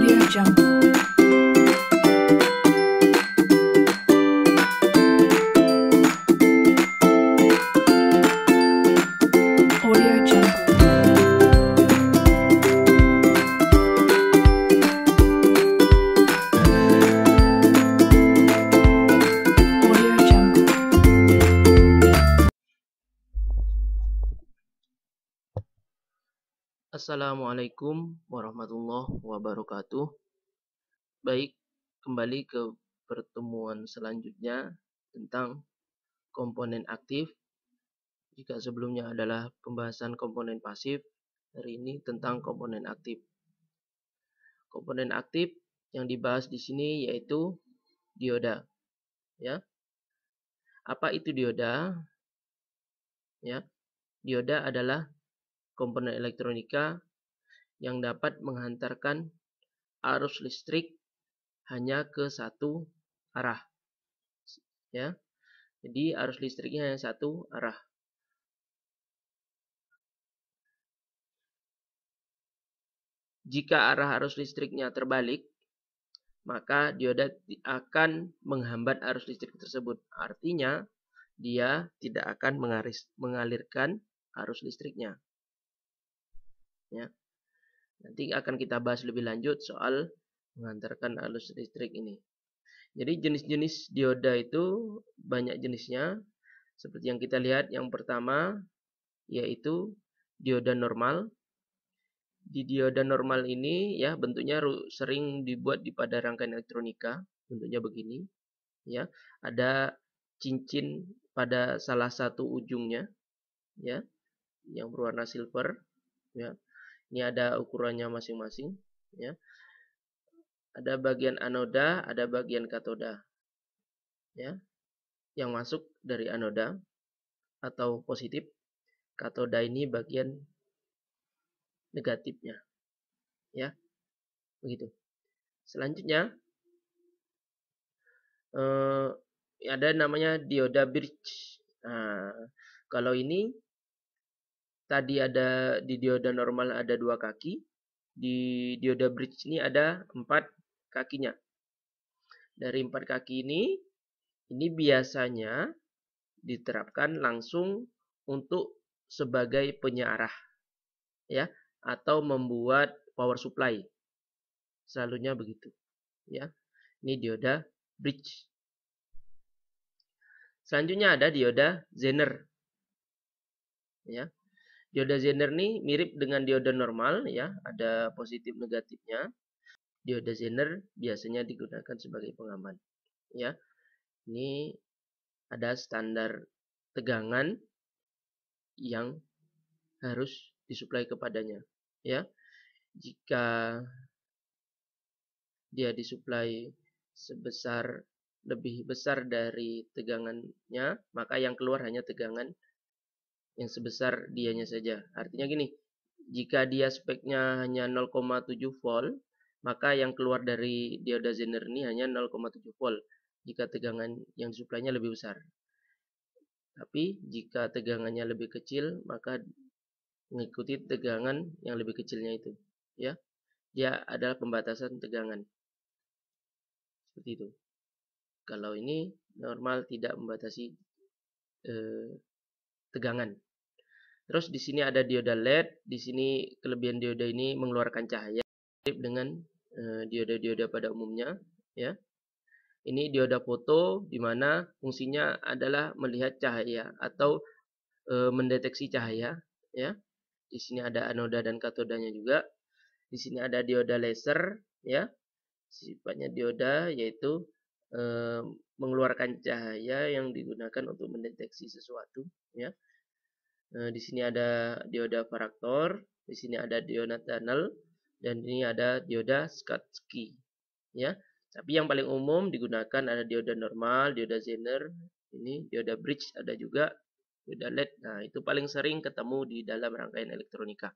Audio Jungle. Audio Jungle. Audio Jungle. Assalamualaikum warahmatullahi wabarakatuh. Baik, kembali ke pertemuan selanjutnya tentang komponen aktif. Jika sebelumnya adalah pembahasan komponen pasif, hari ini tentang komponen aktif. Komponen aktif yang dibahas di sini yaitu dioda. Ya. Apa itu dioda? Ya. Dioda adalah komponen elektronika yang dapat menghantarkan arus listrik hanya ke satu arah. Ya. Jadi arus listriknya hanya satu arah. Jika arah arus listriknya terbalik, maka dioda akan menghambat arus listrik tersebut. Artinya, dia tidak akan mengalirkan arus listriknya. Ya. Nanti akan kita bahas lebih lanjut soal menghantarkan arus listrik ini. Jadi jenis-jenis dioda itu banyak jenisnya. Seperti yang kita lihat, yang pertama yaitu dioda normal. Di dioda normal ini ya bentuknya sering dibuat pada rangkaian elektronika, bentuknya begini. Ya, ada cincin pada salah satu ujungnya, ya, yang berwarna silver. Ya, ini ada ukurannya masing-masing. Ya, ada bagian anoda, ada bagian katoda. Ya, yang masuk dari anoda atau positif, katoda ini bagian negatifnya. Ya, begitu. Selanjutnya ada namanya dioda bridge. Nah, kalau ini tadi ada di dioda normal ada 2 kaki, di dioda bridge ini ada 4 kakinya. Dari 4 kaki ini biasanya diterapkan langsung untuk sebagai penyearah, ya, atau membuat power supply. Selalunya begitu, ya. Ini dioda bridge. Selanjutnya ada dioda Zener. Ya. Dioda Zener ini mirip dengan dioda normal, ya, ada positif negatifnya. Dioda Zener biasanya digunakan sebagai pengaman. Ya. Ini ada standar tegangan yang harus disuplai kepadanya, ya. Jika dia disuplai sebesar lebih besar dari tegangannya, maka yang keluar hanya tegangan yang sebesar dianya saja. Artinya gini, jika dia speknya hanya 0,7 volt, maka yang keluar dari dioda Zener ini hanya 0,7 volt. Jika tegangan yang disuplainya lebih besar. Tapi jika tegangannya lebih kecil, maka mengikuti tegangan yang lebih kecilnya itu. Ya, dia adalah pembatasan tegangan. Seperti itu. Kalau ini normal tidak membatasi tegangan. Terus di sini ada dioda LED. Di sini kelebihan dioda ini mengeluarkan cahaya mirip dengan dioda-dioda pada umumnya, ya. Ini dioda foto di mana fungsinya adalah melihat cahaya atau mendeteksi cahaya, ya. Di sini ada anoda dan katodanya juga. Di sini ada dioda laser, ya. Sifatnya dioda yaitu mengeluarkan cahaya yang digunakan untuk mendeteksi sesuatu, ya. Di sini ada dioda varaktor, di sini ada dioda tunnel, dan ini ada dioda Schottky, ya. Tapi yang paling umum digunakan ada dioda normal, dioda Zener, ini dioda bridge ada juga, dioda LED. Nah, itu paling sering ketemu di dalam rangkaian elektronika.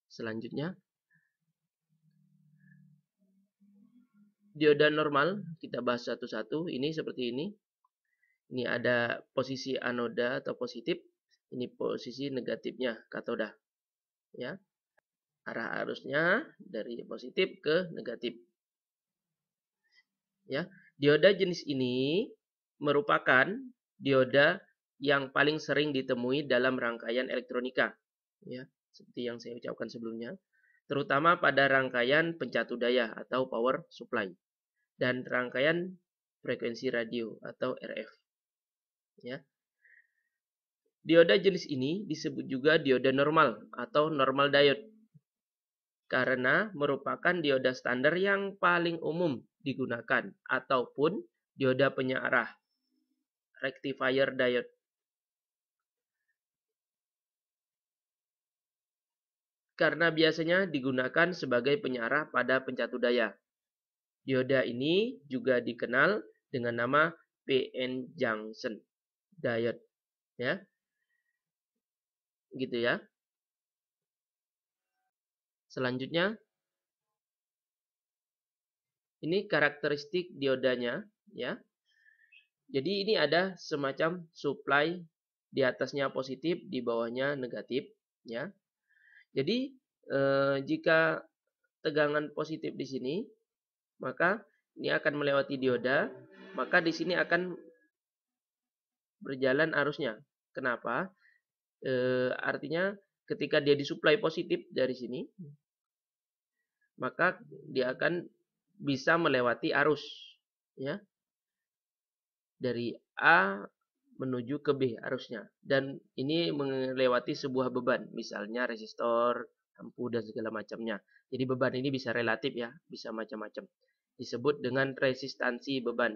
Selanjutnya, dioda normal kita bahas satu-satu. Ini seperti ini. Ini ada posisi anoda atau positif. Ini posisi negatifnya katoda. Ya. arah arusnya dari positif ke negatif. Ya, dioda jenis ini merupakan dioda yang paling sering ditemui dalam rangkaian elektronika, ya, seperti yang saya ucapkan sebelumnya, terutama pada rangkaian pencatu daya atau power supply dan rangkaian frekuensi radio atau RF. Ya. Dioda jenis ini disebut juga dioda normal atau normal diode karena merupakan dioda standar yang paling umum digunakan ataupun dioda penyearah rectifier diode. Karena biasanya digunakan sebagai penyearah pada pencatu daya. Dioda ini juga dikenal dengan nama PN junction diode, ya. Gitu ya. Selanjutnya, ini karakteristik diodanya, ya. Jadi ini ada semacam supply di atasnya positif, di bawahnya negatif, ya. Jadi jika tegangan positif di sini, maka ini akan melewati dioda, maka di sini akan berjalan arusnya. Kenapa? Artinya ketika dia disuplai positif dari sini, maka dia akan bisa melewati arus, ya, dari A menuju ke B arusnya, dan ini melewati sebuah beban, misalnya resistor, lampu dan segala macamnya. Jadi beban ini bisa relatif, ya, bisa macam-macam. Disebut dengan resistansi beban,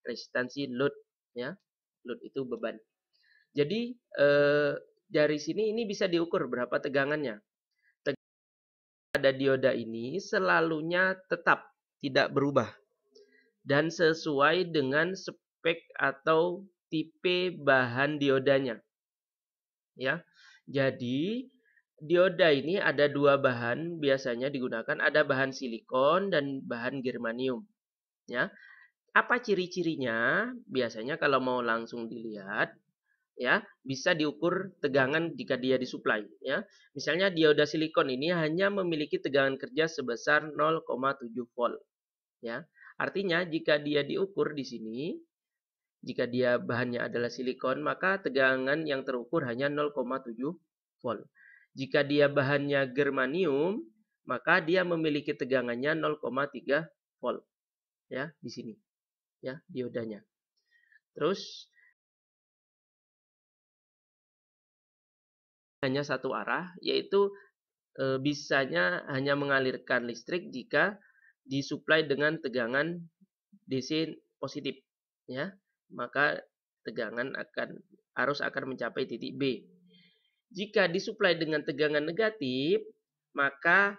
resistansi load, ya. Load itu beban. Jadi dari sini ini bisa diukur berapa tegangannya. Pada dioda ini selalunya tetap tidak berubah dan sesuai dengan spek atau tipe bahan diodanya. Ya. Jadi dioda ini ada dua bahan biasanya digunakan, ada bahan silikon dan bahan germanium, ya. Apa ciri-cirinya? Biasanya kalau mau langsung dilihat, ya, bisa diukur tegangan jika dia disuplai, ya. Misalnya dioda silikon ini hanya memiliki tegangan kerja sebesar 0,7 volt, ya. Artinya jika dia diukur di sini, jika dia bahannya adalah silikon, maka tegangan yang terukur hanya 0,7 volt. Jika dia bahannya germanium, maka dia memiliki tegangannya 0,3 volt, ya, di sini, ya, diodanya. Terus hanya satu arah, yaitu bisanya hanya mengalirkan listrik jika disuplai dengan tegangan DC positif, ya. Maka arus akan mencapai titik B. Jika disuplai dengan tegangan negatif, maka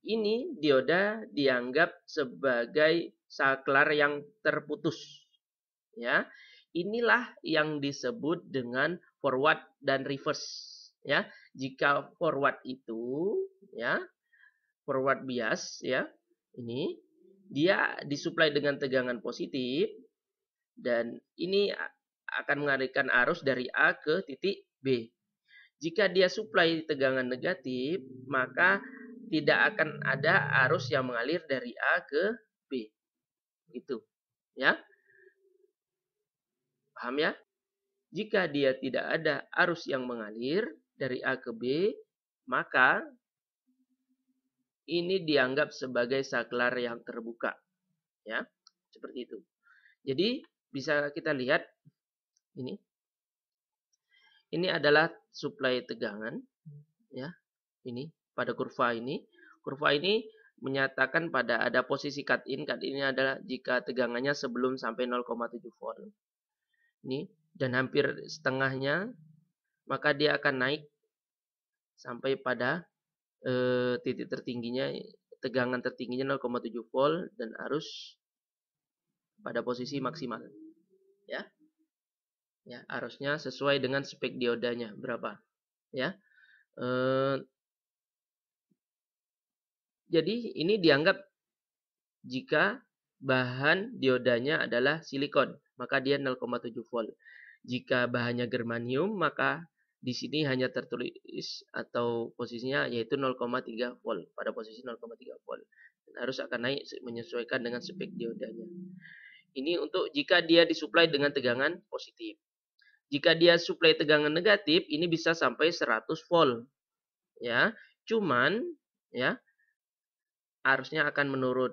ini dioda dianggap sebagai saklar yang terputus, ya. Inilah yang disebut dengan forward dan reverse, ya. Jika forward itu, ya, forward bias, ya, ini dia disuplai dengan tegangan positif dan ini akan mengalirkan arus dari A ke titik B. Jika dia suplai tegangan negatif, maka tidak akan ada arus yang mengalir dari A ke B. Gitu, ya. Paham, ya? Jika dia tidak ada arus yang mengalir dari A ke B, maka ini dianggap sebagai saklar yang terbuka, ya. Seperti itu. Jadi bisa kita lihat ini. Ini adalah suplai tegangan, ya. Ini pada kurva ini. Kurva ini menyatakan pada ada posisi cut in. Cut in adalah jika tegangannya sebelum sampai 0,7 volt. Ini dan hampir setengahnya, maka dia akan naik sampai pada titik tertingginya, tegangan tertingginya 0,7 volt dan arus pada posisi maksimal, ya. Ya, arusnya sesuai dengan spek diodanya berapa, ya. Jadi ini dianggap jika bahan diodanya adalah silikon, maka dia 0,7 volt. Jika bahannya germanium, maka di sini hanya tertulis atau posisinya yaitu 0,3 volt pada posisi 0,3 volt. Dan arus akan naik menyesuaikan dengan spek diodanya. Ini untuk jika dia disuplai dengan tegangan positif. Jika dia suplai tegangan negatif, ini bisa sampai 100 volt. Ya, cuman ya arusnya akan menurun.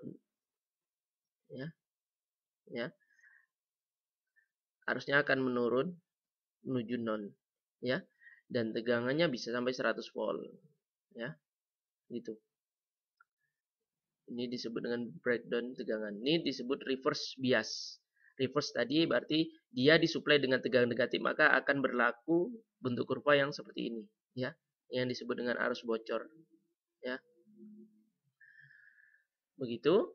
Ya, arusnya akan menurun menuju 0. Ya, dan tegangannya bisa sampai 100 volt. Ya, gitu. Ini disebut dengan breakdown tegangan. Ini disebut reverse bias. Reverse tadi berarti dia disuplai dengan tegangan negatif, maka akan berlaku bentuk kurva yang seperti ini, ya, yang disebut dengan arus bocor, ya. Begitu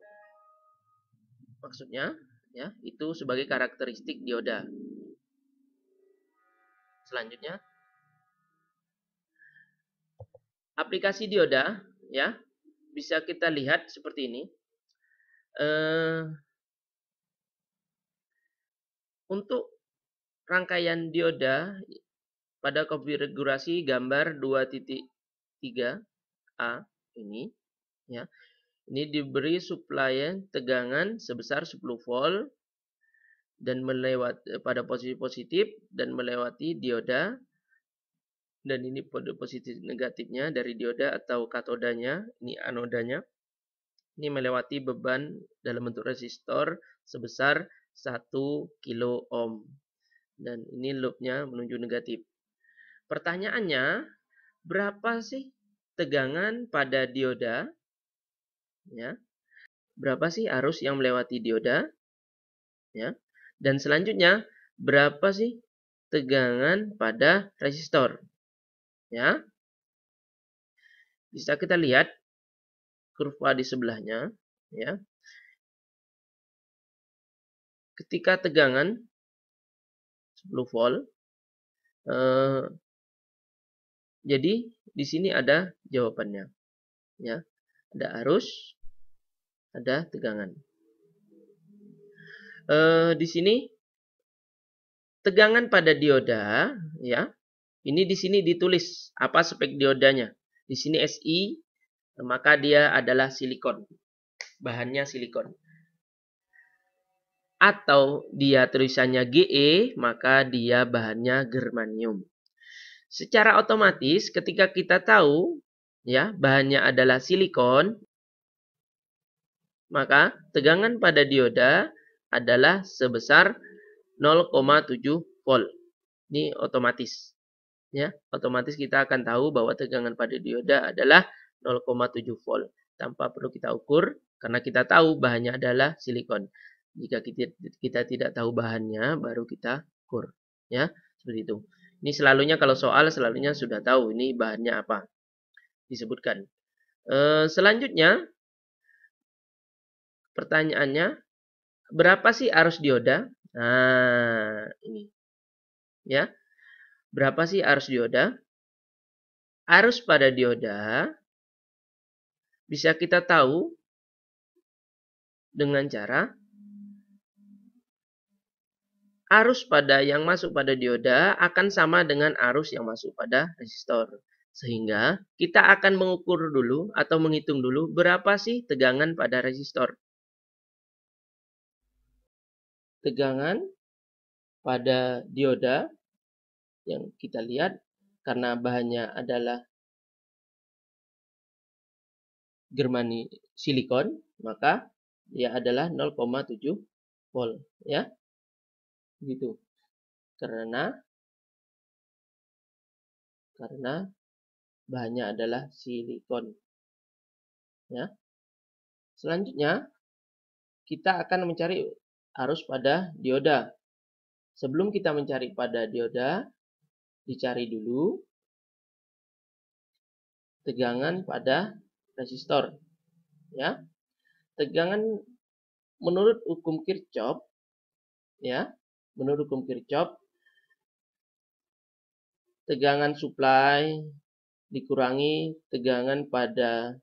maksudnya, ya. Itu sebagai karakteristik dioda. Selanjutnya, aplikasi dioda, ya, bisa kita lihat seperti ini. Untuk rangkaian dioda pada konfigurasi gambar 2.3a ini, ya, ini diberi suplai tegangan sebesar 10 volt dan melewati pada posisi positif dan melewati dioda, dan ini pada posisi negatifnya dari dioda atau katodanya, ini anodanya. Ini melewati beban dalam bentuk resistor sebesar 1 kilo ohm. Dan ini loopnya menuju negatif. Pertanyaannya, berapa sih tegangan pada dioda? Ya. Berapa sih arus yang melewati dioda? Ya. Dan selanjutnya, berapa sih tegangan pada resistor? Ya. Bisa kita lihat kurva di sebelahnya, ya. Ketika tegangan 10 volt, jadi di sini ada jawabannya, ya. Ada arus, ada tegangan. Di sini tegangan pada dioda, ya. Ini di sini ditulis apa spek diodanya. Di sini Si, maka dia adalah silikon. Bahannya silikon. Atau dia tulisannya Ge, maka dia bahannya germanium. Secara otomatis ketika kita tahu, ya, bahannya adalah silikon, maka tegangan pada dioda adalah sebesar 0,7 volt. Ini otomatis. Ya, otomatis kita akan tahu bahwa tegangan pada dioda adalah 0,7 volt tanpa perlu kita ukur karena kita tahu bahannya adalah silikon. Jika kita tidak tahu bahannya, baru kita ukur, ya, seperti itu. Ini selalunya kalau soal selalunya sudah tahu ini bahannya apa disebutkan. Selanjutnya pertanyaannya, berapa sih arus dioda? Nah, ini, ya. Berapa sih arus dioda? Arus pada dioda bisa kita tahu dengan cara arus pada yang masuk pada dioda akan sama dengan arus yang masuk pada resistor. Sehingga kita akan mengukur dulu atau menghitung dulu berapa sih tegangan pada resistor. Tegangan pada dioda yang kita lihat karena bahannya adalah germani silikon, maka dia adalah 0,7 volt, ya. Gitu. Karena bahannya adalah silikon, ya. Selanjutnya kita akan mencari arus pada dioda. Sebelum kita mencari pada dioda, dicari dulu tegangan pada resistor, ya. Tegangan menurut hukum Kirchhoff, ya. Menurut hukum Kirchhoff, tegangan supply dikurangi tegangan pada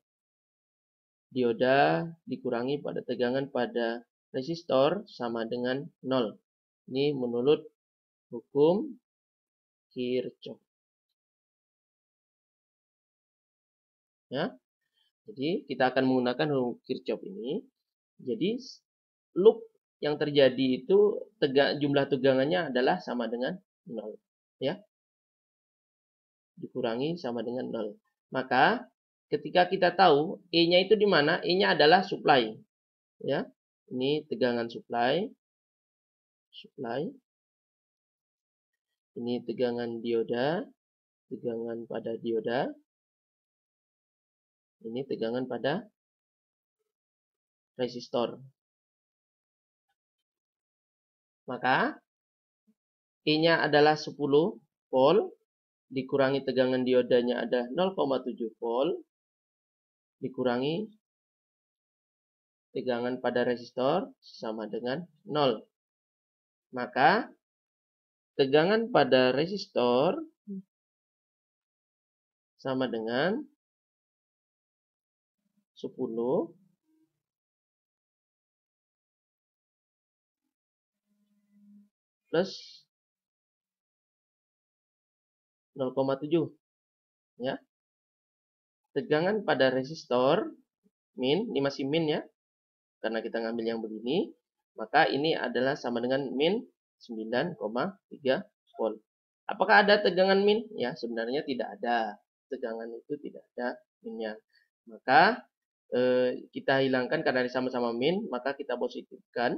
dioda dikurangi pada tegangan pada resistor sama dengan 0. Ini menurut hukum Kirchhoff. Ya. Jadi kita akan menggunakan hukum Kirchhoff ini. Jadi loop yang terjadi itu jumlah tegangannya adalah sama dengan 0. Ya. Dikurangi sama dengan 0. Maka ketika kita tahu E-nya itu di mana? E-nya adalah supply. Ya. Ini tegangan supply. Ini tegangan dioda, tegangan pada dioda. Ini tegangan pada resistor. Maka E-nya adalah 10 volt, dikurangi tegangan diodanya ada 0,7 volt, dikurangi tegangan pada resistor sama dengan 0. Maka tegangan pada resistor sama dengan 10 plus 0,7. Ya. Tegangan pada resistor min, ini masih min ya, karena kita ngambil yang begini, maka ini adalah sama dengan min 9,3 volt. Apakah ada tegangan min? Ya, sebenarnya tidak ada. Tegangan itu tidak ada minnya. Maka kita hilangkan karena ini sama-sama min, maka kita positifkan.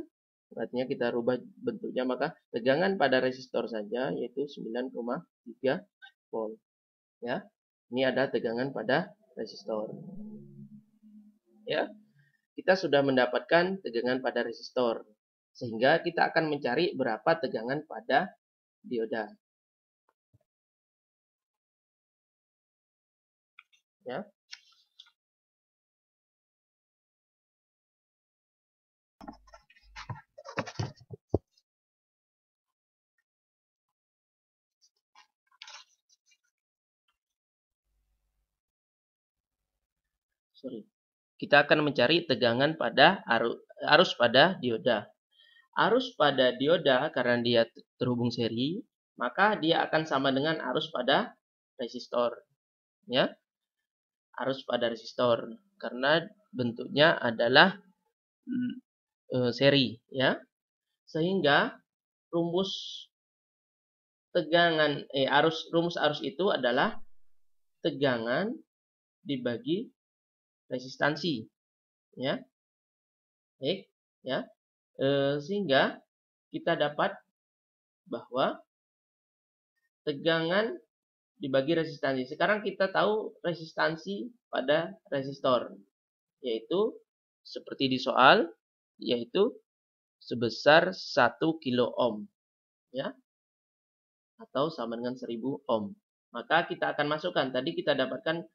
Artinya kita rubah bentuknya, maka tegangan pada resistor saja yaitu 9,3 volt. Ya. Ini ada tegangan pada resistor. Ya. Kita sudah mendapatkan tegangan pada resistor. Sehingga kita akan mencari berapa tegangan pada dioda. Ya. Kita akan mencari tegangan pada arus pada dioda. Arus pada dioda karena dia terhubung seri, maka dia akan sama dengan arus pada resistor. Ya. Arus pada resistor karena bentuknya adalah seri, ya. Sehingga rumus rumus arus itu adalah tegangan dibagi resistansi, ya. Baik, ya. Sehingga kita dapat bahwa tegangan dibagi resistansi. Sekarang kita tahu resistansi pada resistor, yaitu seperti di soal, yaitu sebesar 1 kilo ohm, ya, atau sama dengan 1000 ohm. Maka kita akan masukkan, tadi kita dapatkan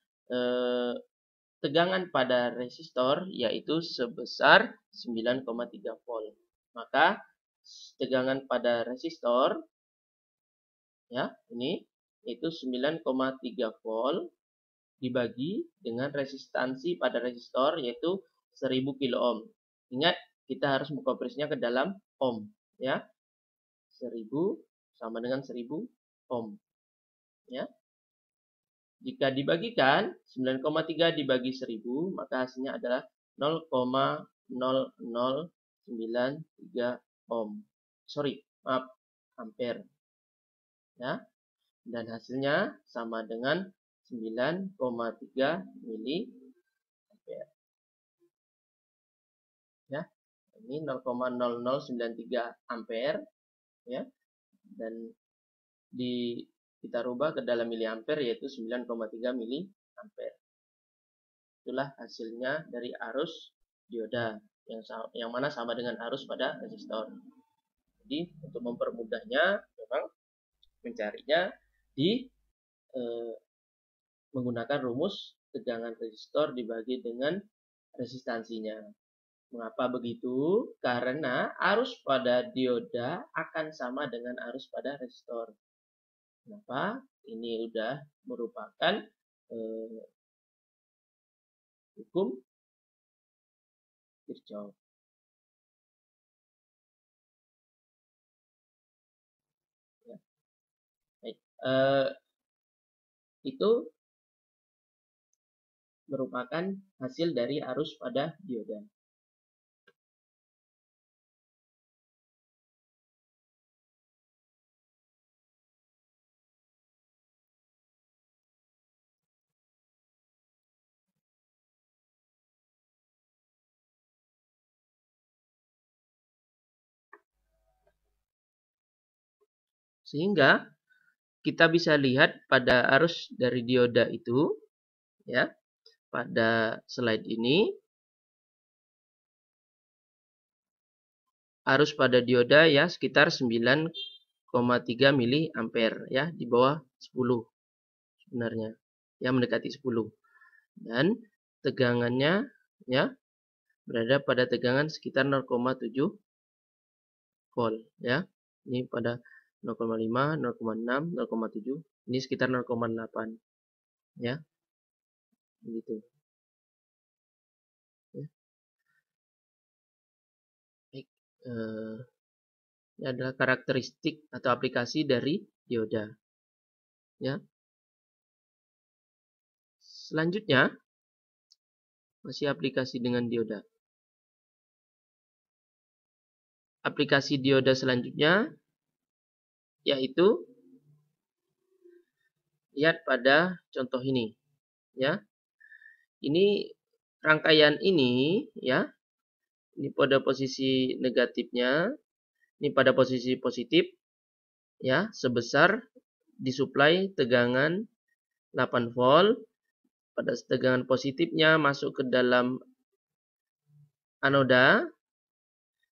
tegangan pada resistor yaitu sebesar 9,3 volt. Maka tegangan pada resistor, ya, ini itu 9,3 volt dibagi dengan resistansi pada resistor yaitu 1000 kilo ohm. Ingat, kita harus mengkonversinya ke dalam ohm, ya. 1000 sama dengan 1000 ohm, ya. Jika dibagikan 9,3 dibagi 1000, maka hasilnya adalah 0,0093 ohm. Maaf, ampere. Ya. Dan hasilnya sama dengan 9,3 mili ampere. Ya. Ini 0,0093 ampere, ya. Dan kita rubah ke dalam miliampere yaitu 9,3 miliampere. Itulah hasilnya dari arus dioda yang mana sama dengan arus pada resistor. Jadi untuk mempermudahnya memang mencarinya menggunakan rumus tegangan resistor dibagi dengan resistansinya. Mengapa begitu? Karena arus pada dioda akan sama dengan arus pada resistor. Kenapa? Ini sudah merupakan hukum Kirchhoff. Ya. Baik. Itu merupakan hasil dari arus pada dioda. Sehingga kita bisa lihat pada arus dari dioda itu, ya, pada slide ini, arus pada dioda ya sekitar 9,3 mA ya, di bawah 10 sebenarnya, ya mendekati 10. Dan tegangannya ya berada pada tegangan sekitar 0,7 volt ya. Ini pada 0,5, 0,6, 0,7, ini sekitar 0,8 ya. Begitu. Ya. Baik, ini adalah karakteristik atau aplikasi dari dioda. Ya. Selanjutnya masih aplikasi dengan dioda. Aplikasi dioda selanjutnya yaitu lihat pada contoh ini ya. Ini rangkaian ini ya. Ini pada posisi negatifnya, ini pada posisi positif ya, sebesar disuplai tegangan 8 volt. Pada tegangan positifnya masuk ke dalam anoda,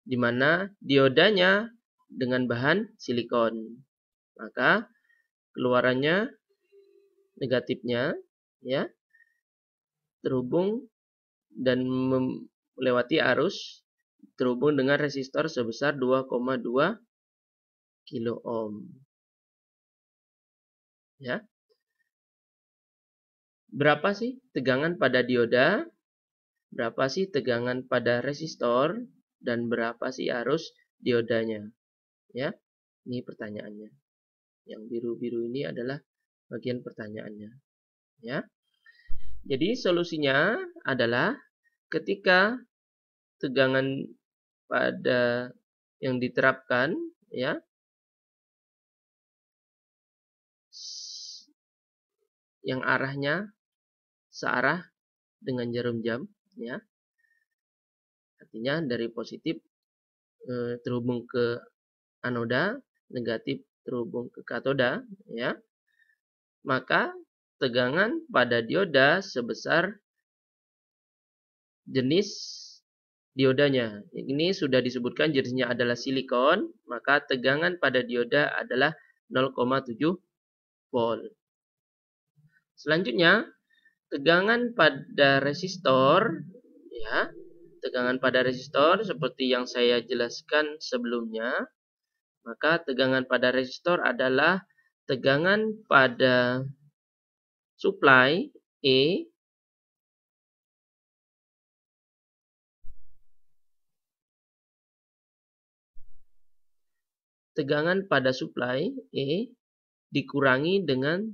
di mana diodanya dengan bahan silikon. Maka keluarannya negatifnya ya terhubung dan melewati arus terhubung dengan resistor sebesar 2,2 kilo ohm. Ya. Berapa sih tegangan pada dioda? Berapa sih tegangan pada resistor? Dan berapa sih arus diodanya? Ya, ini pertanyaannya. Yang biru-biru ini adalah bagian pertanyaannya. Ya. Jadi solusinya adalah ketika tegangan pada yang diterapkan ya yang arahnya searah dengan jarum jam ya. Artinya dari positif terhubung ke anoda, negatif terhubung ke katoda ya. Maka tegangan pada dioda sebesar jenis diodanya. Ini sudah disebutkan jenisnya adalah silikon, maka tegangan pada dioda adalah 0,7 volt. Selanjutnya, tegangan pada resistor ya. Tegangan pada resistor seperti yang saya jelaskan sebelumnya. Maka tegangan pada resistor adalah tegangan pada supply E dikurangi dengan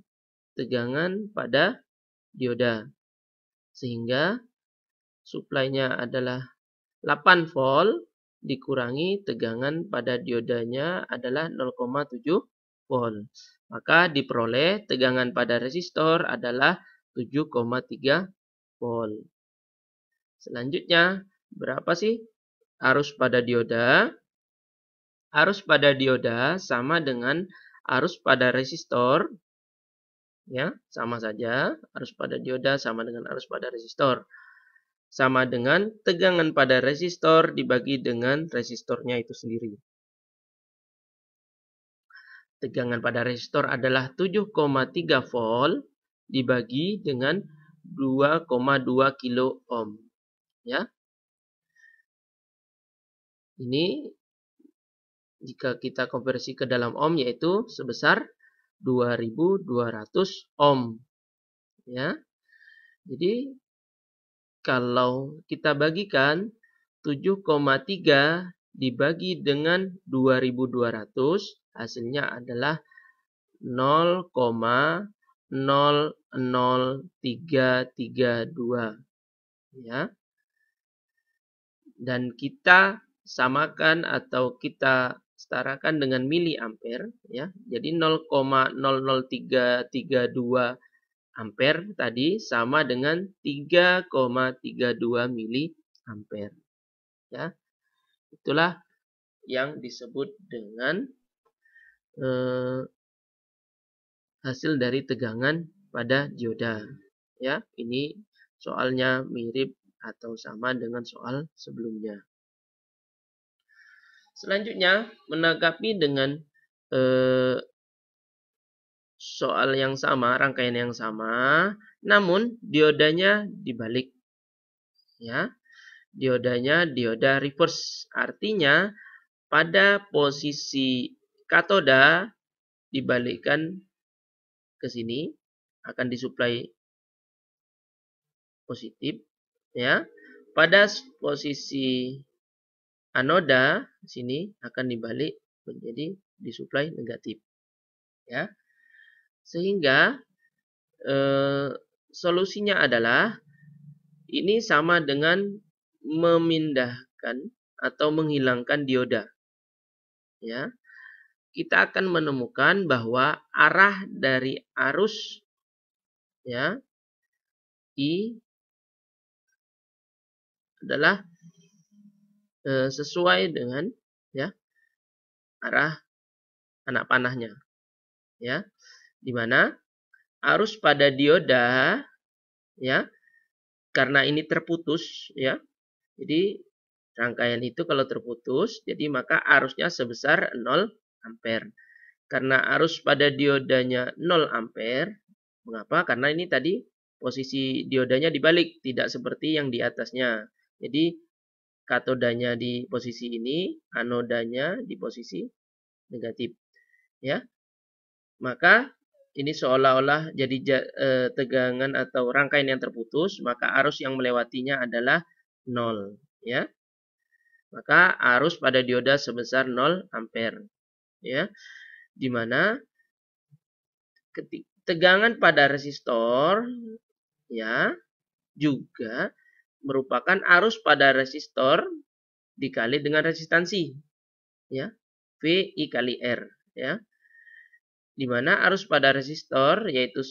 tegangan pada dioda. Sehingga supply-nya adalah 8 volt dikurangi tegangan pada diodanya adalah 0,7 volt. Maka diperoleh tegangan pada resistor adalah 7,3 volt. Selanjutnya, berapa sih arus pada dioda? Arus pada dioda sama dengan arus pada resistor. Ya, sama saja. Arus pada dioda sama dengan arus pada resistor. Sama dengan tegangan pada resistor dibagi dengan resistornya itu sendiri. Tegangan pada resistor adalah 7,3 volt dibagi dengan 2,2 kilo ohm. Ya. Ini jika kita konversi ke dalam ohm yaitu sebesar 2200 ohm. Ya. Jadi kalau kita bagikan 7,3 dibagi dengan 2200, hasilnya adalah 0,06 0,332 ya. Dan kita samakan atau kita setarakan dengan miliampere ya. Jadi 0,00332 ampere tadi sama dengan 3,32 miliampere ya. Itulah yang disebut dengan hasil dari tegangan pada dioda ya. Ini soalnya mirip atau sama dengan soal sebelumnya. Selanjutnya menanggapi dengan soal yang sama, rangkaian yang sama, namun diodanya dibalik ya. Diodanya dioda reverse, artinya pada posisi katoda dibalikkan ke sini akan disuplai positif ya. Pada posisi anoda sini akan dibalik menjadi disuplai negatif ya. Sehingga solusinya adalah ini sama dengan memindahkan atau menghilangkan dioda ya. Kita akan menemukan bahwa arah dari arus ya I adalah sesuai dengan ya arah anak panahnya ya, di mana arus pada dioda ya, karena ini terputus ya, jadi rangkaian itu kalau terputus jadi maka arusnya sebesar 0 ampere. Karena arus pada diodanya 0 ampere, mengapa? Karena ini tadi posisi diodanya dibalik, tidak seperti yang di atasnya. Jadi katodanya di posisi ini, anodanya di posisi negatif ya. Maka ini seolah-olah jadi tegangan atau rangkaian yang terputus, maka arus yang melewatinya adalah 0 ya. Maka arus pada dioda sebesar 0 ampere ya. Di mana tegangan pada resistor ya juga merupakan arus pada resistor dikali dengan resistansi ya, VI kali R ya. Di mana arus pada resistor yaitu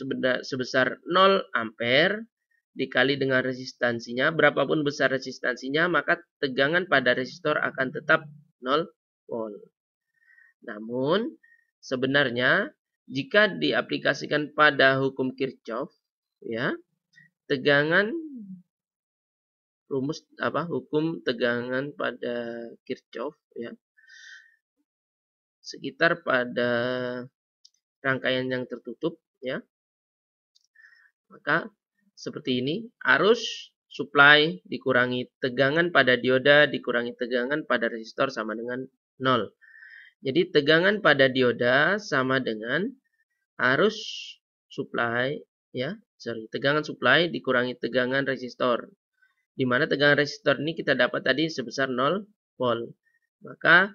sebesar 0 ampere dikali dengan resistansinya, berapapun besar resistansinya, maka tegangan pada resistor akan tetap 0 volt. Namun sebenarnya jika diaplikasikan pada hukum Kirchhoff ya, tegangan hukum tegangan pada Kirchhoff ya, sekitar pada rangkaian yang tertutup ya, maka seperti ini, arus supply dikurangi tegangan pada dioda dikurangi tegangan pada resistor sama dengan 0. Jadi tegangan pada dioda sama dengan arus supply ya, tegangan supply dikurangi tegangan resistor. Di mana tegangan resistor ini kita dapat tadi sebesar 0 volt. Maka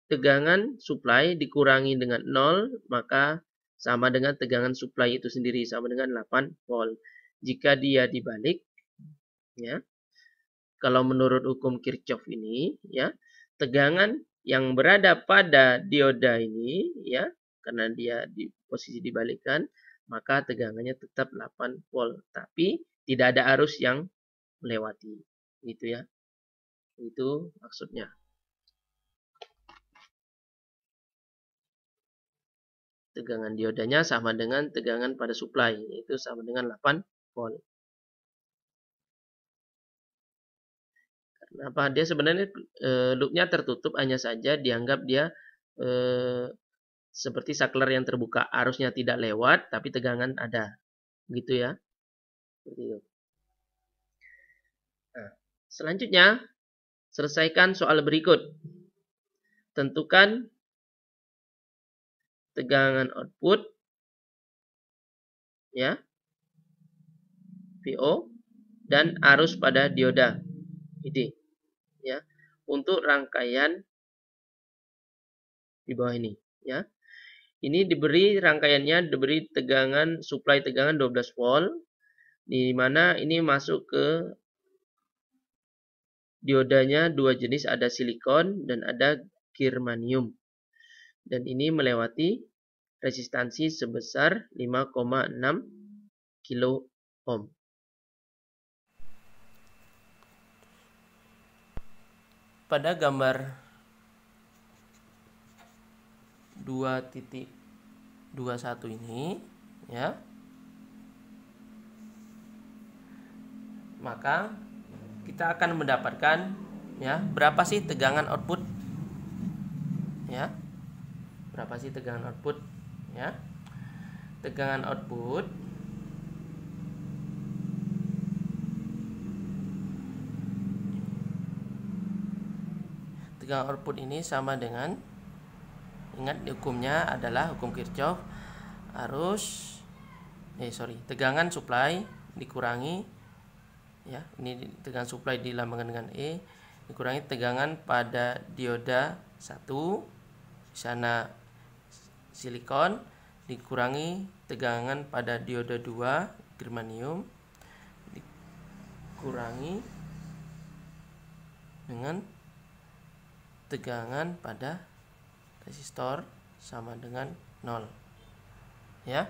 tegangan supply dikurangi dengan 0, maka sama dengan tegangan supply itu sendiri, sama dengan 8 volt. Jika dia dibalik ya, kalau menurut hukum Kirchhoff ini ya, tegangan yang berada pada dioda ini ya, karena dia di posisi dibalikkan, maka tegangannya tetap 8 volt, tapi tidak ada arus yang melewati. Gitu ya. Itu maksudnya. Tegangan diodanya sama dengan tegangan pada supply, yaitu sama dengan 8 volt. Kenapa? Dia sebenarnya loopnya tertutup, hanya saja dianggap dia seperti saklar yang terbuka, arusnya tidak lewat tapi tegangan ada, gitu ya. Seperti itu. Nah, selanjutnya selesaikan soal berikut. Tentukan tegangan output ya, VO, dan arus pada dioda ID ya, untuk rangkaian di bawah ini ya. Ini diberi rangkaiannya, diberi tegangan, supply tegangan 12 volt, di mana ini masuk ke diodanya dua jenis, ada silikon dan ada germanium. Dan ini melewati resistansi sebesar 5,6 kilo ohm. Pada gambar 2.21 ini, ya, maka kita akan mendapatkan, ya, berapa sih tegangan output, ya, berapa sih tegangan output, ya. Tegangan output ini sama dengan, ingat hukumnya adalah hukum Kirchhoff, tegangan supply dikurangi, ya, ini tegangan supply dilambangkan dengan E, dikurangi tegangan pada dioda 1, di sana silikon, dikurangi tegangan pada dioda 2 germanium, dikurangi dengan tegangan pada resistor sama dengan 0. Ya,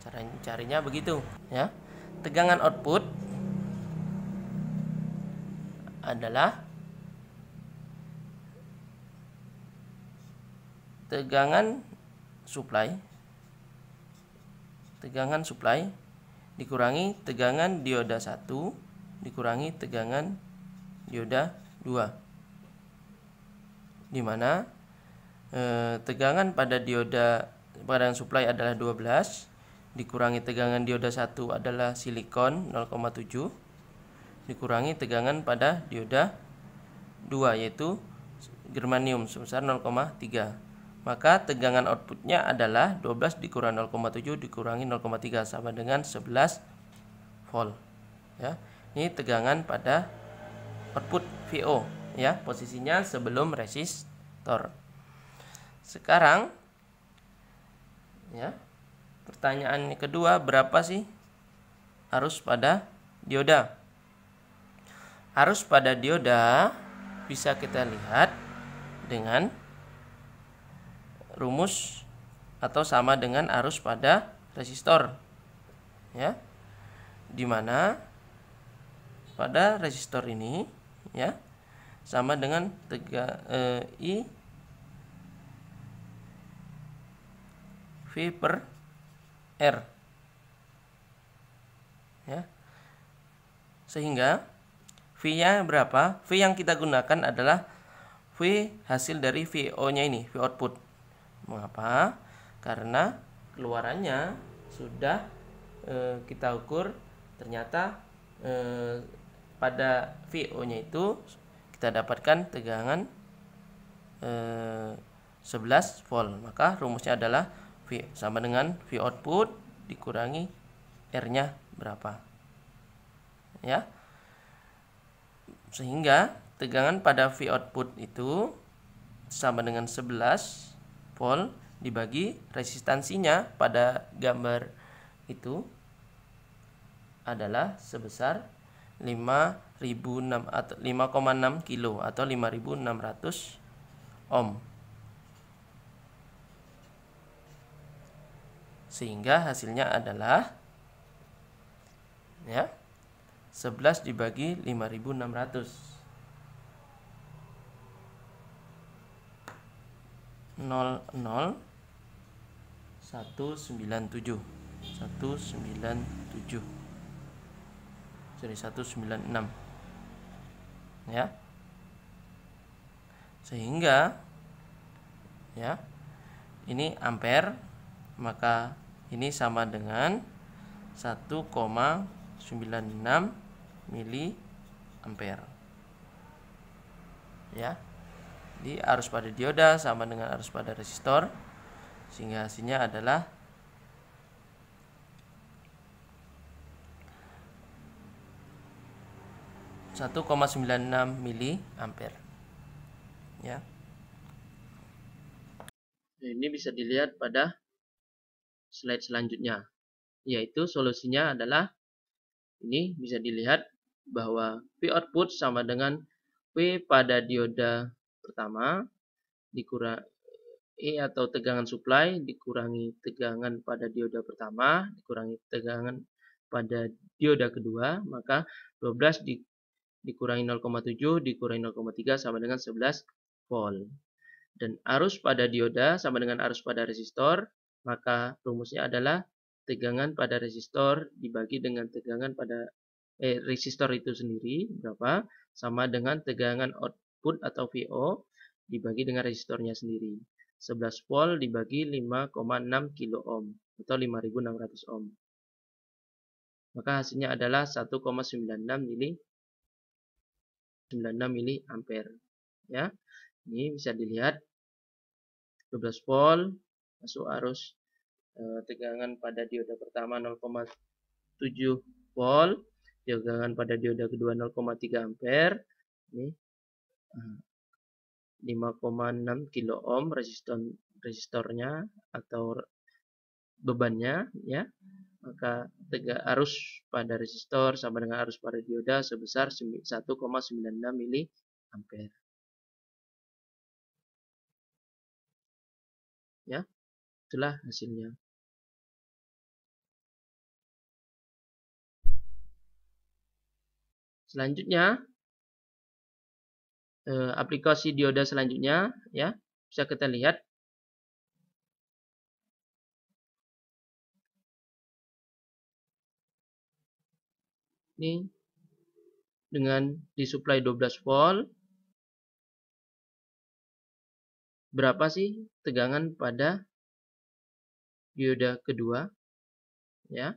cara carinya begitu, ya. Tegangan output adalah tegangan supply dikurangi tegangan dioda 1 dikurangi tegangan dioda 2, di mana tegangan pada supply adalah 12, dikurangi tegangan dioda 1 adalah silikon 0,7, dikurangi tegangan pada dioda 2 yaitu germanium sebesar 0,3. Maka tegangan outputnya adalah 12 dikurangi 0,7 dikurangi 0,3 sama dengan 11 volt. Ya, ini tegangan pada output VO, ya, posisinya sebelum resistor. Sekarang, ya, pertanyaan kedua, berapa sih arus pada dioda? Arus pada dioda bisa kita lihat dengan rumus atau sama dengan arus pada resistor, ya, dimana pada resistor ini, ya, sama dengan I V per R, ya, sehingga V-nya berapa? V yang kita gunakan adalah V hasil dari VO-nya ini, V output. Mengapa? Karena keluarannya sudah kita ukur, ternyata pada VO-nya itu kita dapatkan tegangan 11 volt. Maka rumusnya adalah V sama dengan V output dikurangi R-nya berapa. Ya. Sehingga tegangan pada V output itu sama dengan 11 volt dibagi resistansinya pada gambar itu adalah sebesar 5,6 kilo atau 5.600 ohm. Sehingga hasilnya adalah, ya, 11 dibagi 5.600, 197, jadi 196, ya. Sehingga, ya, ini ampere, maka ini sama dengan 1,96 mili ampere, ya. Di arus pada dioda sama dengan arus pada resistor, sehingga hasilnya adalah 1,96 mili ampere, ya. Ini bisa dilihat pada slide selanjutnya, yaitu solusinya adalah ini bisa dilihat bahwa P output sama dengan P pada dioda pertama dikurang E atau tegangan supply dikurangi tegangan pada dioda pertama dikurangi tegangan pada dioda kedua, maka 12 dikurangi 0,7 dikurangi 0,3 sama dengan 11 volt. Dan arus pada dioda sama dengan arus pada resistor, maka rumusnya adalah tegangan pada resistor dibagi dengan tegangan pada resistor itu sendiri berapa, sama dengan tegangan output atau VO dibagi dengan resistornya sendiri. 11 volt dibagi 5,6 kilo ohm atau 5.600 ohm. Maka hasilnya adalah 1,96 mili ampere. Ya, ini bisa dilihat 12 volt masuk arus tegangan pada dioda pertama 0,7 volt, tegangan pada dioda kedua 0,3 ampere. Ini 5,6 kilo ohm resistornya atau bebannya, ya. Maka arus pada resistor sama dengan arus pada dioda sebesar 1,96 mili ampere. Ya, itulah hasilnya. Selanjutnya aplikasi dioda selanjutnya, ya, bisa kita lihat ini dengan disuplai 12 volt, berapa sih tegangan pada dioda kedua, ya.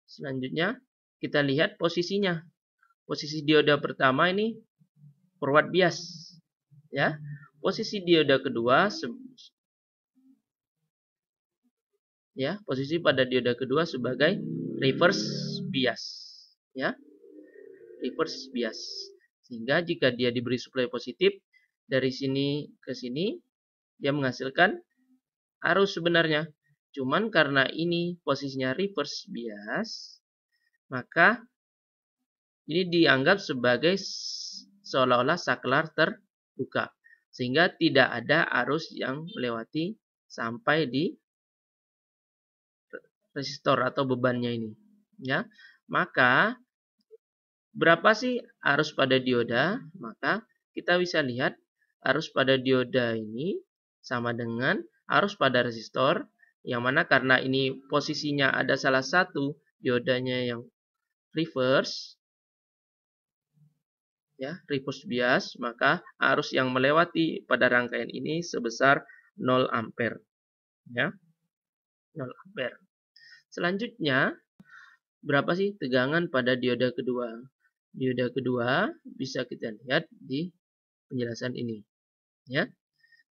Selanjutnya kita lihat posisinya. Posisi dioda pertama ini forward bias, ya. Posisi dioda kedua posisi pada dioda kedua sebagai reverse bias, ya. Reverse bias. Sehingga jika dia diberi suplai positif dari sini ke sini, dia menghasilkan arus sebenarnya. Cuman karena ini posisinya reverse bias, maka ini dianggap sebagai seolah-olah saklar terbuka. Sehingga tidak ada arus yang melewati sampai di resistor atau bebannya ini. Ya, maka berapa sih arus pada dioda? Maka kita bisa lihat arus pada dioda ini sama dengan arus pada resistor, yang mana karena ini posisinya ada salah satu diodanya yang reverse, ya, reverse bias, maka arus yang melewati pada rangkaian ini sebesar 0 ampere, ya, 0 ampere. Selanjutnya, berapa sih tegangan pada dioda kedua? Dioda kedua bisa kita lihat di penjelasan ini, ya.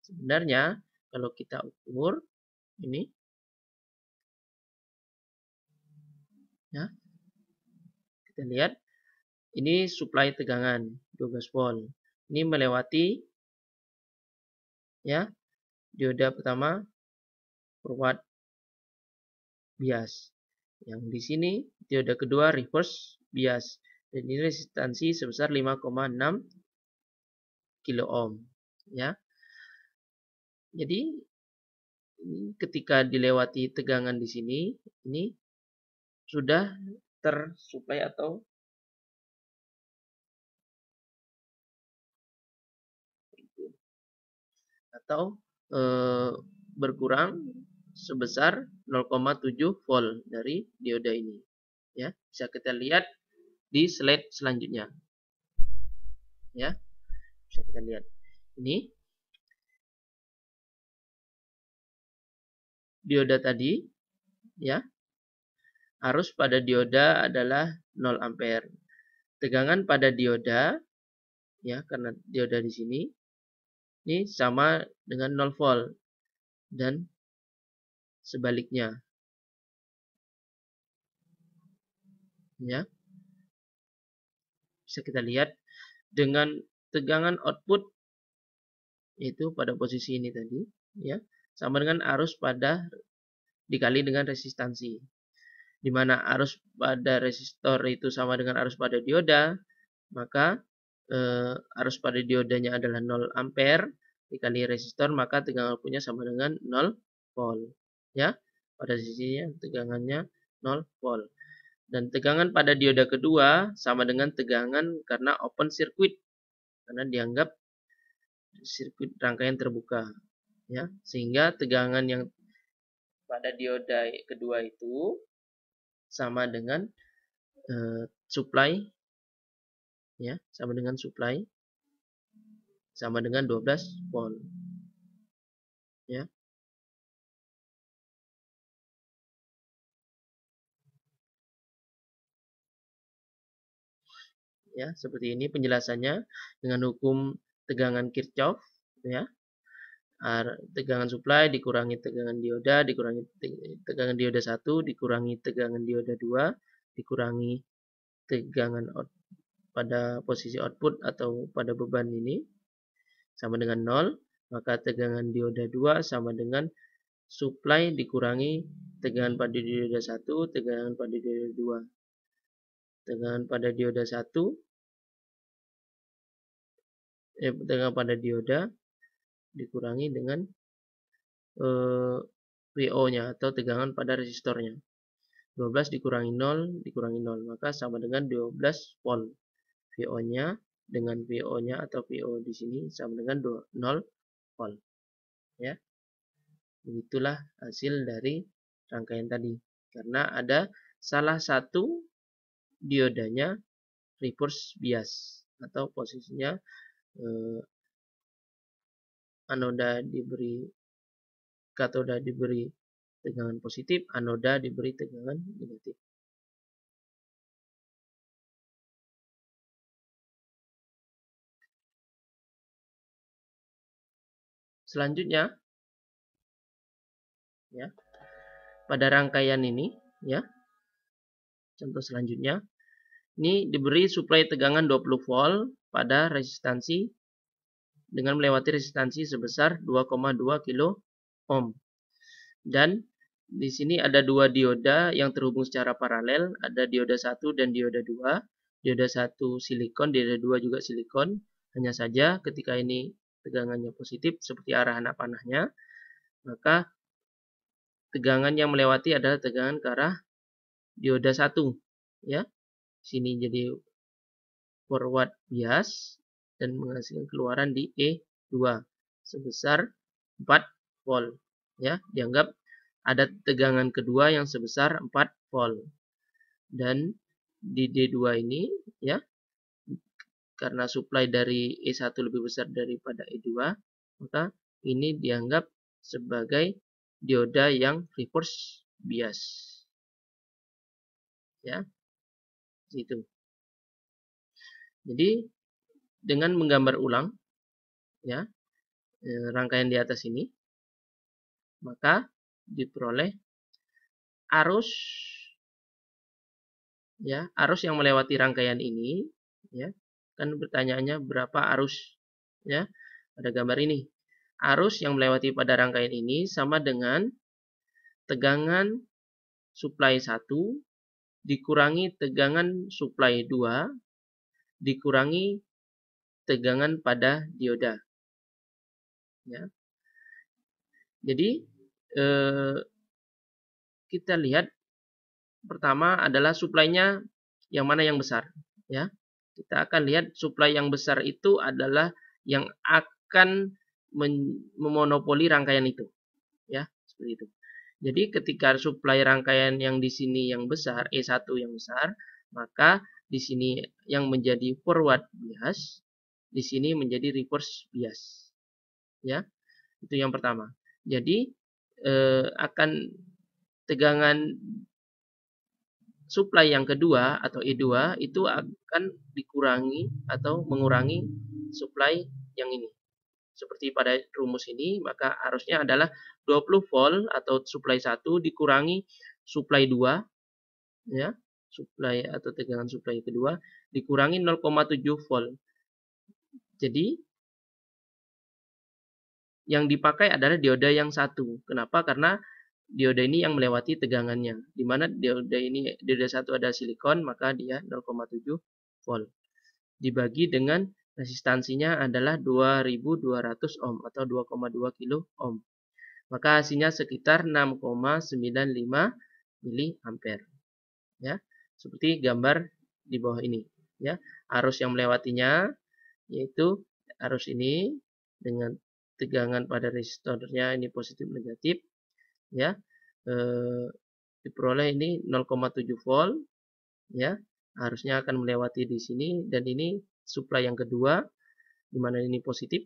Sebenarnya kalau kita ukur ini, ya, kita lihat ini suplai tegangan 12 volt. Ini melewati, ya, dioda pertama forward bias. Yang di sini dioda kedua reverse bias. Dan ini resistansi sebesar 5,6 kilo ohm, ya. Jadi ketika dilewati tegangan di sini, ini sudah tersuplai atau berkurang sebesar 0,7 volt dari dioda ini, ya. Bisa kita lihat di slide selanjutnya, ya. Bisa kita lihat ini dioda tadi, ya. Arus pada dioda adalah 0 ampere. Tegangan pada dioda, ya, karena dioda di sini ini sama dengan 0 volt dan sebaliknya, ya. Bisa kita lihat dengan tegangan output itu pada posisi ini tadi, ya, sama dengan arus pada dikali dengan resistansi. Di mana arus pada resistor itu sama dengan arus pada dioda, maka arus pada diodanya adalah 0 ampere dikali resistor, maka tegangan outputnya sama dengan 0 volt. Ya, pada sisinya tegangannya 0 volt. Dan tegangan pada dioda kedua sama dengan tegangan karena open circuit, karena dianggap sirkuit rangkaian terbuka, ya, sehingga tegangan yang pada dioda kedua itu sama dengan supply, ya, sama dengan 12 volt, ya. Ya, seperti ini penjelasannya dengan hukum tegangan Kirchhoff, ya. Tegangan supply dikurangi tegangan dioda, dikurangi tegangan dioda 1, dikurangi tegangan dioda 2, dikurangi tegangan pada posisi output atau pada beban ini sama dengan 0, maka tegangan dioda 2 sama dengan supply dikurangi tegangan pada dioda 1, tegangan pada dioda 2. Tegangan pada dioda 1, tegangan pada dioda dikurangi dengan VO-nya atau tegangan pada resistornya. 12 dikurangi 0, maka sama dengan 12 volt. VO-nya dengan VO-nya atau VO di sini sama dengan 0 volt. Ya. Begitulah hasil dari rangkaian tadi. Karena ada salah satu diodanya reverse bias atau posisinya katoda diberi tegangan positif, anoda diberi tegangan negatif. Selanjutnya, ya, pada rangkaian ini, ya, contoh selanjutnya, ini diberi suplai tegangan 20 volt pada resistansi dengan melewati resistansi sebesar 2,2 kilo ohm. Dan di sini ada dua dioda yang terhubung secara paralel, ada dioda 1 dan dioda 2. Dioda 1 silikon, dioda 2 juga silikon. Hanya saja ketika ini tegangannya positif seperti arah anak panahnya, maka tegangan yang melewati adalah tegangan ke arah dioda 1, ya. Sini jadi forward bias dan menghasilkan keluaran di E2 sebesar 4 volt, ya. Dianggap ada tegangan kedua yang sebesar 4 volt. Dan di D2 ini, ya, karena supply dari E1 lebih besar daripada E2, maka ini dianggap sebagai dioda yang reverse bias. Ya. Itu. Jadi dengan menggambar ulang, ya, rangkaian di atas ini, maka diperoleh arus, ya, arus yang melewati rangkaian ini, ya. Kan pertanyaannya berapa arus, ya, pada gambar ini. Arus yang melewati pada rangkaian ini sama dengan tegangan supply 1 dikurangi tegangan supply 2 dikurangi tegangan pada dioda. Ya. Jadi kita lihat pertama adalah suplainya yang mana yang besar, ya. Kita akan lihat suplai yang besar itu adalah yang akan memonopoli rangkaian itu, ya, seperti itu. Jadi ketika suplai rangkaian yang di sini yang besar, E1 yang besar, maka di sini yang menjadi forward bias, di sini menjadi reverse bias. Ya. Itu yang pertama. Jadi akan tegangan supply yang kedua atau E2 itu akan dikurangi atau mengurangi supply yang ini. Seperti pada rumus ini, maka arusnya adalah 20 volt atau supply 1 dikurangi supply 2, ya, supply atau tegangan supply kedua dikurangi 0,7 volt. Jadi yang dipakai adalah dioda yang satu. Kenapa? Karena dioda ini yang melewati tegangannya. Di mana dioda satu ada silikon, maka dia 0,7 volt. Dibagi dengan resistansinya adalah 2200 ohm atau 2,2 kilo ohm. Maka hasilnya sekitar 6,95 miliampere. Ya, seperti gambar di bawah ini. Ya, arus yang melewatinya yaitu arus ini dengan tegangan pada resistornya ini positif negatif. Ya, diperoleh ini 0,7 volt. Ya, harusnya akan melewati di sini, dan ini supply yang kedua di mana ini positif,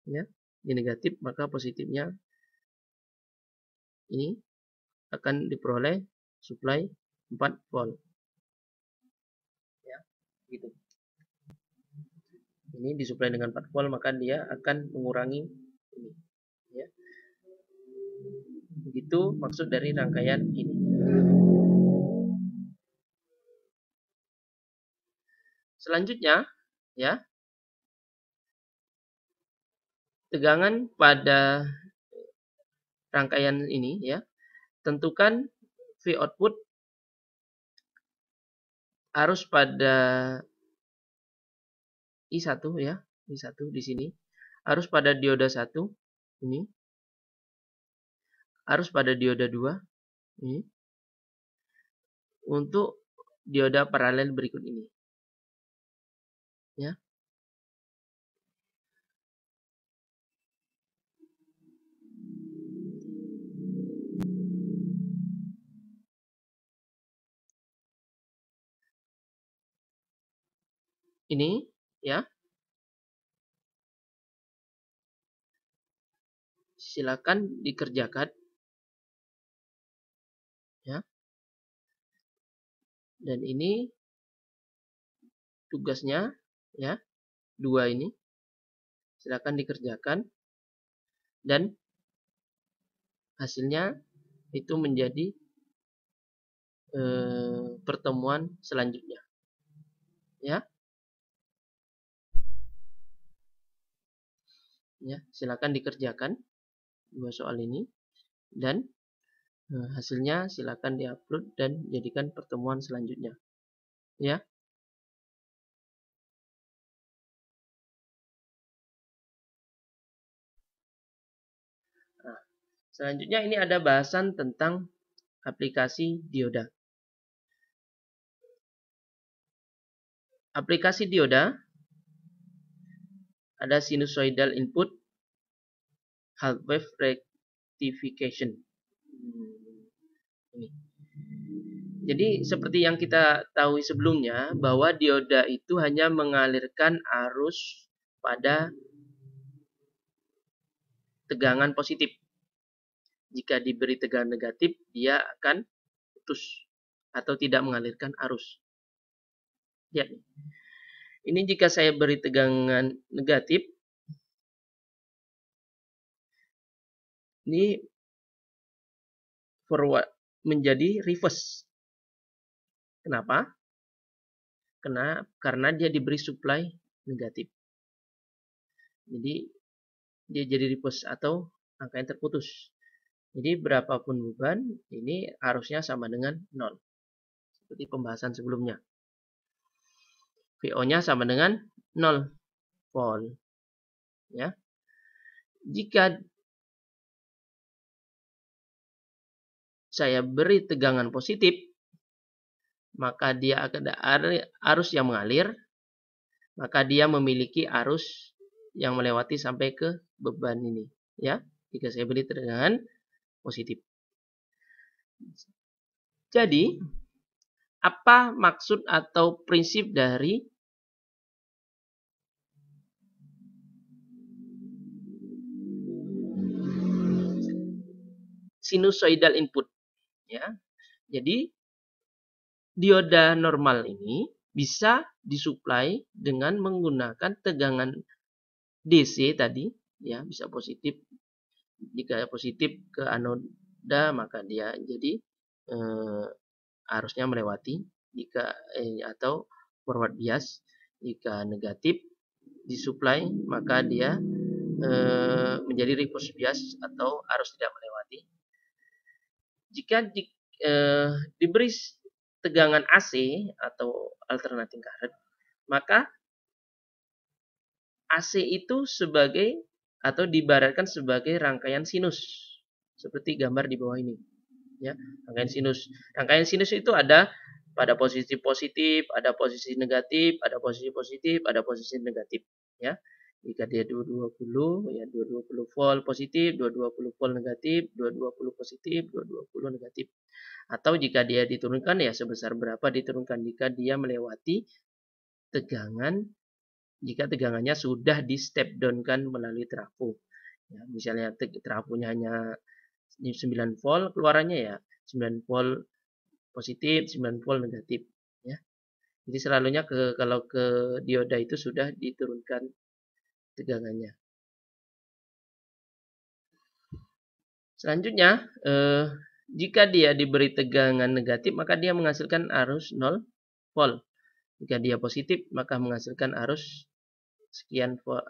ya, ini negatif, maka positifnya ini akan diperoleh supply 4 volt. Ya, gitu. Ini disuplai dengan 4 volt, maka dia akan mengurangi ini. Ya. Begitu maksud dari rangkaian ini. Selanjutnya, ya, tegangan pada rangkaian ini, ya, tentukan V output harus pada I1, ya, I1 di sini, harus pada dioda 1 ini, harus pada dioda 2 ini, untuk dioda paralel berikut ini. Ya. Ini, ya. Silakan dikerjakan. Ya. Dan ini tugasnya, ya, 2 ini. Silakan dikerjakan. Dan hasilnya itu menjadi pertemuan selanjutnya. Ya. Ya, silakan dikerjakan 2 soal ini, dan hasilnya silakan diupload dan jadikan pertemuan selanjutnya. Ya. Nah, selanjutnya ini ada bahasan tentang aplikasi dioda. Aplikasi dioda ada sinusoidal input, half wave rectification. Ini. Jadi seperti yang kita tahu sebelumnya, bahwa dioda itu hanya mengalirkan arus pada tegangan positif. Jika diberi tegangan negatif, dia akan putus atau tidak mengalirkan arus. Ya. Ini jika saya beri tegangan negatif, ini forward menjadi reverse. Kenapa? Karena dia diberi supply negatif. Jadi dia jadi reverse atau rangkaian terputus. Jadi berapapun beban, ini arusnya sama dengan 0. Seperti pembahasan sebelumnya. VO-nya sama dengan 0 volt. Ya. Jika saya beri tegangan positif, maka dia akan ada arus yang mengalir, maka dia memiliki arus yang melewati sampai ke beban ini. Ya, jika saya beri tegangan positif. Jadi, apa maksud atau prinsip dari sinusoidal input? Ya, jadi dioda normal ini bisa disuplai dengan menggunakan tegangan DC tadi, ya, bisa positif. Jika positif ke anoda, maka dia jadi arusnya melewati. Jika atau forward bias. Jika negatif disuplai, maka dia menjadi reverse bias atau arus tidak melewati. Jika diberi tegangan AC atau alternating current, maka AC itu sebagai atau diibaratkan sebagai rangkaian sinus seperti gambar di bawah ini, ya. Rangkaian sinus. Rangkaian sinus itu ada pada posisi positif, ada posisi negatif, ada posisi positif, ada posisi negatif, ya. Jika dia 220, ya 220 volt positif, 220 volt negatif, 220 positif, 220 negatif. Atau jika dia diturunkan, ya sebesar berapa diturunkan jika dia melewati tegangan, jika tegangannya sudah di step down kan melalui trafo. Ya, misalnya trafonya hanya 9 volt, keluarannya ya 9 volt positif, 9 volt negatif, ya. Jadi selalunya kalau ke dioda itu sudah diturunkan tegangannya. Selanjutnya, jika dia diberi tegangan negatif, maka dia menghasilkan arus 0 volt. Jika dia positif, maka menghasilkan arus sekian volt,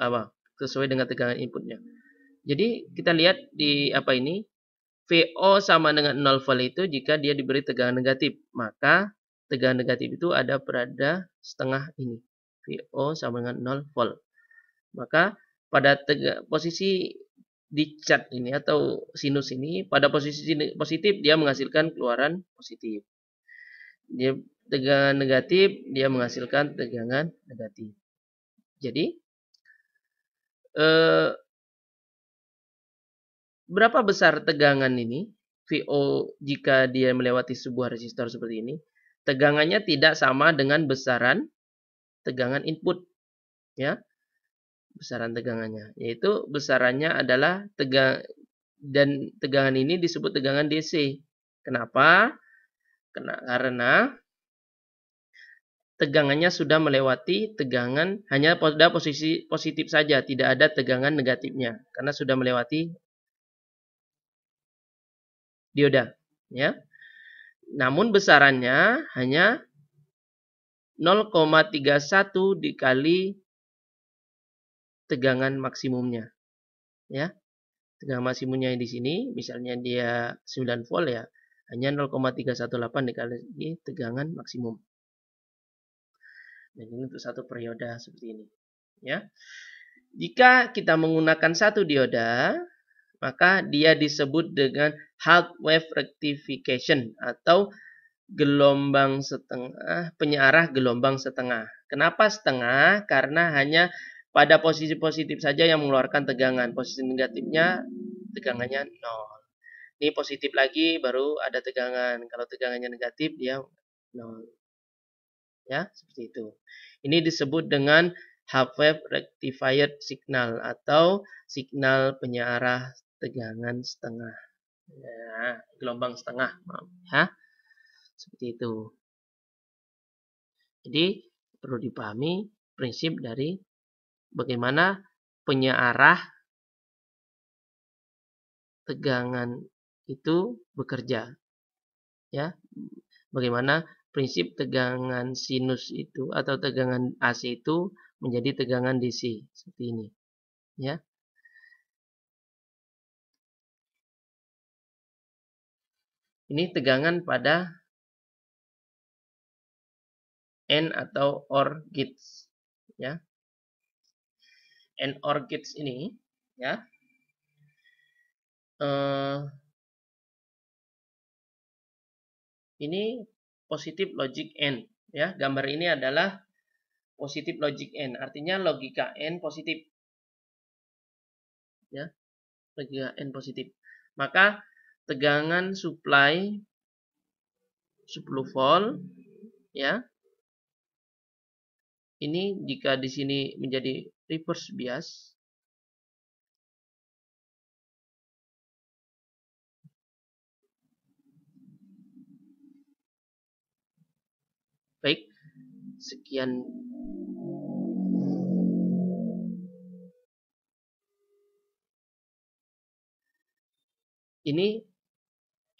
sesuai dengan tegangan inputnya. Jadi kita lihat di ini, VO sama dengan 0 volt itu jika dia diberi tegangan negatif, maka tegangan negatif itu ada pada setengah ini. VO sama dengan 0 volt. Maka pada posisi di chart ini atau sinus ini, pada posisi positif dia menghasilkan keluaran positif. Dia tegangan negatif, dia menghasilkan tegangan negatif. Jadi berapa besar tegangan ini VO jika dia melewati sebuah resistor seperti ini? Tegangannya tidak sama dengan besaran tegangan input, ya. Besaran tegangannya, yaitu besarannya adalah tegangan ini disebut tegangan DC. Kenapa? Karena tegangannya sudah melewati tegangan, hanya pada posisi positif saja, tidak ada tegangan negatifnya karena sudah melewati dioda, ya. Namun besarannya hanya 0,31 dikali tegangan maksimumnya, ya. Tegangan maksimumnya di sini misalnya dia 9 volt, ya, hanya 0,318 dikali tegangan maksimum. Dan ini untuk satu periode seperti ini, ya. Jika kita menggunakan satu dioda, maka dia disebut dengan half wave rectification atau gelombang setengah, penyearah gelombang setengah. Kenapa setengah? Karena hanya pada posisi positif saja yang mengeluarkan tegangan. Posisi negatifnya tegangannya 0. Ini positif lagi baru ada tegangan. Kalau tegangannya negatif dia 0. Ya, seperti itu. Ini disebut dengan half wave rectified signal atau signal penyearah tegangan setengah. Ya, gelombang setengah, maaf, ya. Seperti itu. Jadi perlu dipahami prinsip dari bagaimana penyearah tegangan itu bekerja, ya. Bagaimana prinsip tegangan sinus itu atau tegangan AC itu menjadi tegangan DC seperti ini, ya. Ini tegangan pada AND atau OR gates, ya. AND OR gates ini, ya, ini positif logic AND, ya. Gambar ini adalah positif logic AND, artinya logika AND positif, ya. Logika AND positif. Maka tegangan supply 10 volt, ya. Ini jika di sini menjadi reverse bias, baik, sekian. Ini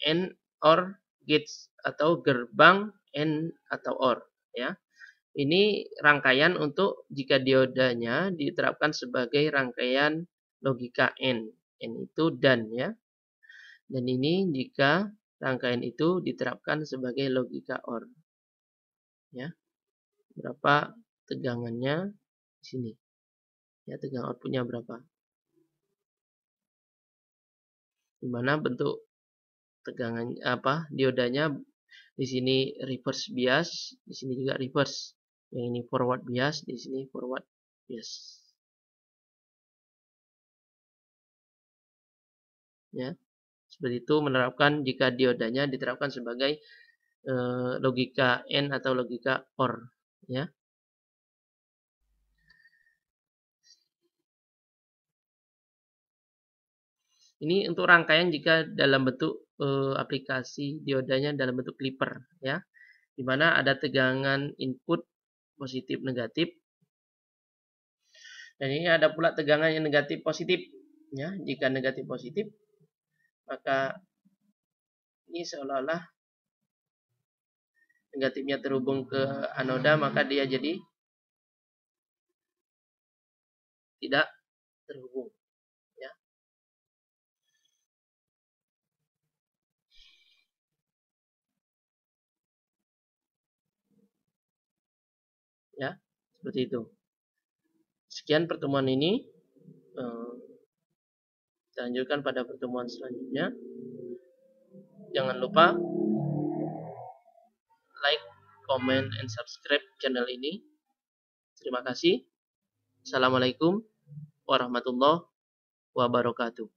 AND OR gates atau gerbang AND atau OR, ya. Ini rangkaian untuk jika diodanya diterapkan sebagai rangkaian logika N. N itu dan ya. Dan ini jika rangkaian itu diterapkan sebagai logika OR. Ya. Berapa tegangannya di sini? Ya, tegangan outputnya berapa? Dimana bentuk tegangan diodanya di sini reverse bias, di sini juga reverse. Yang ini forward bias, di sini forward bias. Ya. Seperti itu menerapkan jika diodanya diterapkan sebagai logika N atau logika OR, ya. Ini untuk rangkaian jika dalam bentuk aplikasi diodanya dalam bentuk clipper, ya, di mana ada tegangan input positif negatif, dan ini ada pula tegangan yang negatif positif, ya. Jika negatif positif, maka ini seolah-olah negatifnya terhubung ke anoda, maka dia jadi tidak terhubung, ya. Ya, seperti itu. Sekian pertemuan ini. Kita lanjutkan pada pertemuan selanjutnya. Jangan lupa like, comment, and subscribe channel ini. Terima kasih. Assalamualaikum warahmatullahi wabarakatuh.